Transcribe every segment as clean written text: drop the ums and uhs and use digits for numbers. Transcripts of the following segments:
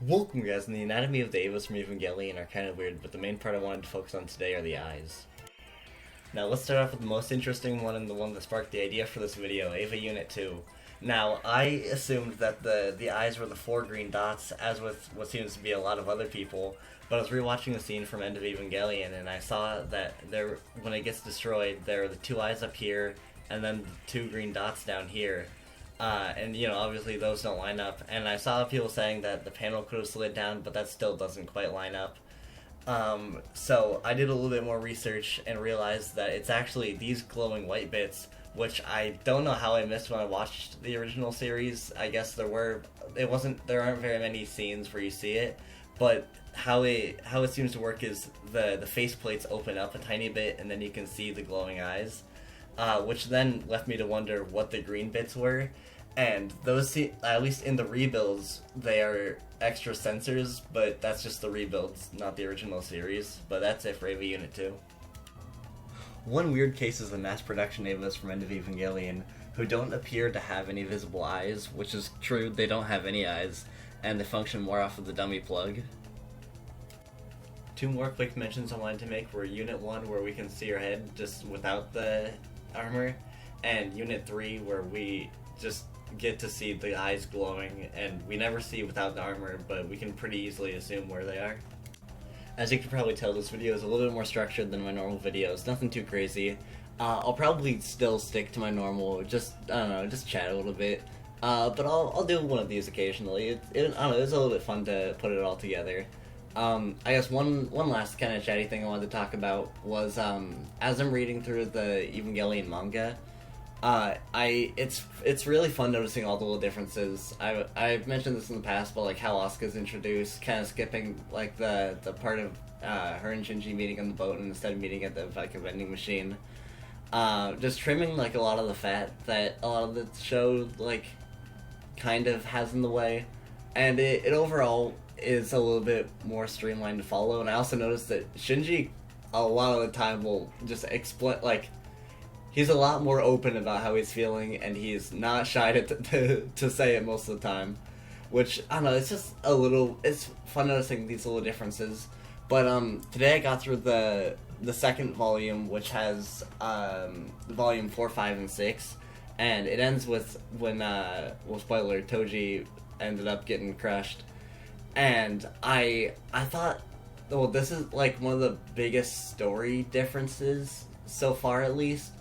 Welcome guys, and the anatomy of the Eyes from Evangelion are kind of weird, but the main part I wanted to focus on today are the eyes. Now let's start off with the most interesting one and the one that sparked the idea for this video, Eva Unit 2. Now, I assumed that the eyes were the four green dots, as with what seems to be a lot of other people, but I was rewatching the scene from End of Evangelion, and I saw that there, when it gets destroyed, there are the two eyes up here, and then the two green dots down here. And obviously those don't line up. And I saw people saying that the panel could have slid down, but that still doesn't quite line up. So I did a little bit more research and realized that it's actually these glowing white bits, which I don't know how I missed when I watched the original series. I guess there aren't very many scenes where you see it, but how it seems to work is the face plates open up a tiny bit, and then you can see the glowing eyes. Which then left me to wonder what the green bits were, and those, at least in the rebuilds, they are extra sensors, but that's just the rebuilds, not the original series. But that's it for Eva Unit 2. One weird case is the mass production Evas from End of Evangelion, who don't appear to have any visible eyes, which is true, they don't have any eyes, and they function more off of the dummy plug. Two more quick mentions I wanted to make were Unit 1, where we can see her head just without the armor, and Unit 3, where we just get to see the eyes glowing, and we never see without the armor, but we can pretty easily assume where they are. As you can probably tell, this video is a little bit more structured than my normal videos, nothing too crazy. I'll probably still stick to my normal, just chat a little bit, but I'll do one of these occasionally. I don't know, it was a little bit fun to put it all together. I guess one last kind of chatty thing I wanted to talk about was, as I'm reading through the Evangelion manga, it's really fun noticing all the little differences. I've mentioned this in the past, but like how Asuka's introduced, kind of skipping like the part of her and Shinji meeting on the boat and instead of meeting at the like a vending machine. Just trimming like a lot of the fat that a lot of the show like kind of has in the way, and it overall is a little bit more streamlined to follow. And I also noticed that Shinji a lot of the time will just explain, like, he's a lot more open about how he's feeling, and he's not shy to say it most of the time, which, I don't know, it's just it's fun noticing these little differences. But today I got through the second volume, which has volume 4, 5, and 6, and it ends with when, well, spoiler, Toji ended up getting crushed. And I thought, well, this is like one of the biggest story differences so far, at least,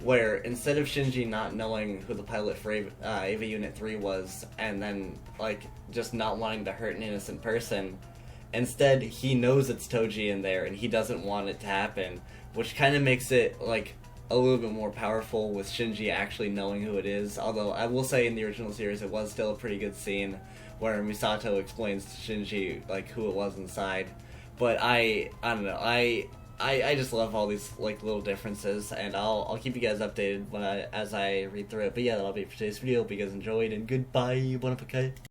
where instead of Shinji not knowing who the pilot for Eva Unit 3 was, and then like just not wanting to hurt an innocent person, instead he knows it's Toji in there and he doesn't want it to happen, which kind of makes it like a little bit more powerful with Shinji actually knowing who it is. Although I will say in the original series it was still a pretty good scene where Misato explains to Shinji like who it was inside. But I don't know, I just love all these like little differences, and I'll keep you guys updated as I read through it. But yeah, that'll be it for today's video. Hope you guys enjoyed, and goodbye, bon appetit.